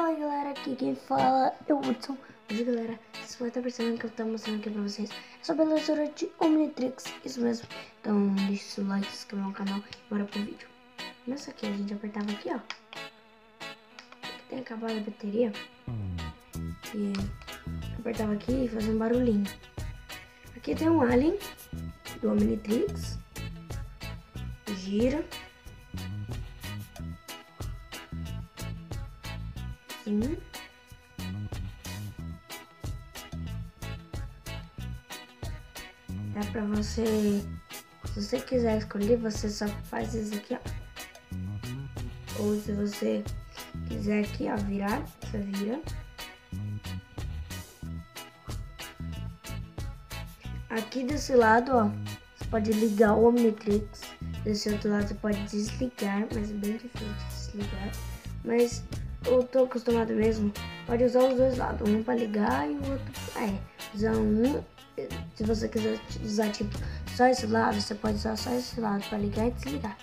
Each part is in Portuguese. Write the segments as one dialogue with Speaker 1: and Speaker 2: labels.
Speaker 1: Fala galera, aqui quem fala é o Hudson. Hoje galera, vocês podem estar percebendo que eu estou mostrando aqui pra vocês sobre a leitura de Omnitrix, isso mesmo. Então deixa o seu like, se inscreva no canal e bora pro vídeo. Nessa aqui a gente apertava aqui, ó. Aqui tem acabado a bateria. E apertava aqui e fazia um barulhinho. Aqui tem um alien do Omnitrix. Gira. Assim. Dá pra você, se você quiser escolher, você só faz isso aqui, ó. Ou se você quiser aqui, ó, virar, você vira. Aqui desse lado, ó, você pode ligar o Omnitrix. Desse outro lado você pode desligar, mas é bem difícil de desligar. Mas eu tô acostumado mesmo, pode usar os dois lados, um para ligar e o outro, usar um. Se você quiser usar tipo só esse lado, você pode usar só esse lado para ligar e desligar.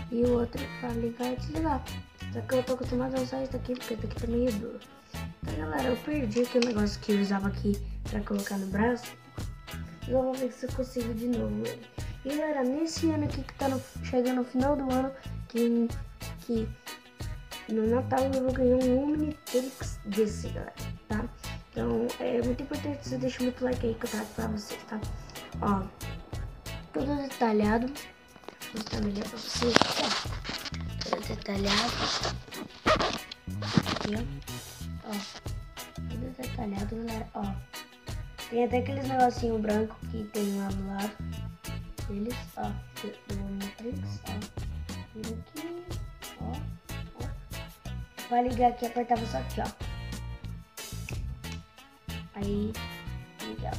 Speaker 1: E o outro para ligar e desligar. Só que eu tô acostumado a usar isso daqui, porque esse daqui tá meio duro. Então galera, eu perdi aquele negócio que eu usava aqui para colocar no braço. Eu vou ver se eu consigo de novo ele. E galera, nesse ano aqui que tá chegando no final do ano, que no Natal eu vou ganhar um Omnitrix desse, galera, tá? Então é muito importante que você deixe muito like aí que eu trago pra vocês, tá? Ó, todo detalhado. Vou mostrar melhor pra vocês, ó. Todo detalhado. Aqui, ó. Todo detalhado, galera, ó. Tem até aqueles negocinho branco que tem lá do lado deles, ó. Do Omnitrix, ó. Vira aqui, ó. Pra ligar aqui, apertava só aqui, ó. Aí, ligar.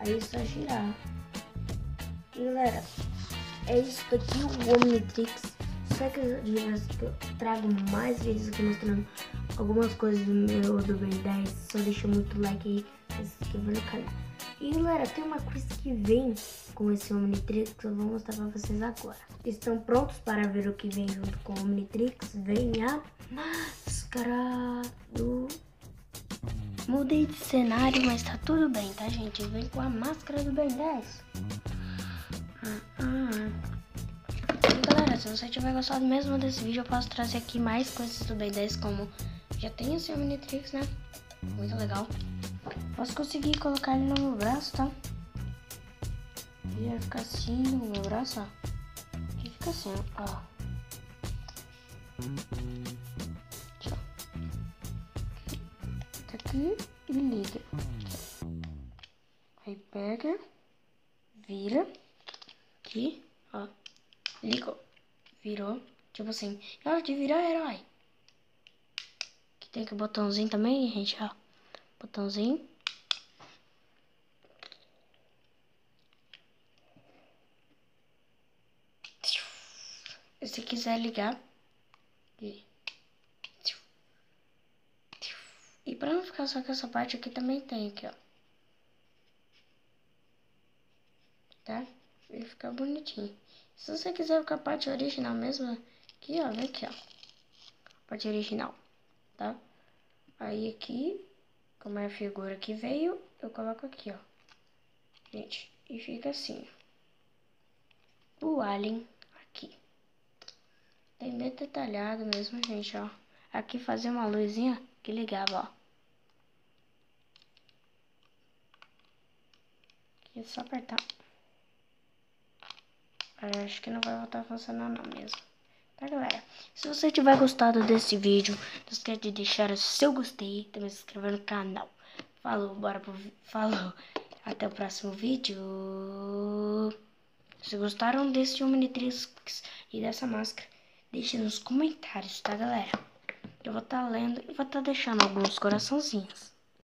Speaker 1: Aí é só girar. E galera, é isso daqui o Omnitrix. Só que eu trago mais vídeos aqui mostrando algumas coisas do Ben 10. Só deixa muito like aí, se inscreva no canal. E galera, tem uma coisa que vem com esse Omnitrix que eu vou mostrar pra vocês agora. Estão prontos para ver o que vem junto com o Omnitrix? Vem a máscara do... Mudei de cenário, mas tá tudo bem, tá gente? Vem com a máscara do Ben 10. E galera, se você tiver gostado mesmo desse vídeo, eu posso trazer aqui mais coisas do Ben 10, como já tem esse Omnitrix, né? Muito legal. Posso conseguir colocar ele no meu braço, tá? E vai ficar assim no meu braço, ó. E fica assim, ó. Aqui e liga. Aí pega, vira, aqui, ó, ligou, virou, tipo assim, na hora de virar herói. Aqui tem aqui o botãozinho também, gente, ó, botãozinho. Se quiser ligar, e pra não ficar só com essa parte aqui, também tem aqui, ó. Tá? Ele fica bonitinho. Se você quiser com a parte original mesmo, aqui, ó, vem aqui, ó. Parte original, tá? Aí aqui, como é a figura que veio, eu coloco aqui, ó. Gente, e fica assim, ó. O alien aqui. Tem bem detalhado mesmo, gente, ó. Aqui fazer uma luzinha que ligava, ó. Aqui é só apertar. Eu acho que não vai voltar a funcionar não mesmo. Tá, galera? Se você tiver gostado desse vídeo, não esquece de deixar o seu gostei, também se inscrever no canal. Falou, bora pro... Falou. Até o próximo vídeo. Se gostaram desse Omnitrix e dessa máscara, deixe nos comentários, tá, galera? Eu vou estar lendo e vou estar deixando alguns coraçãozinhos.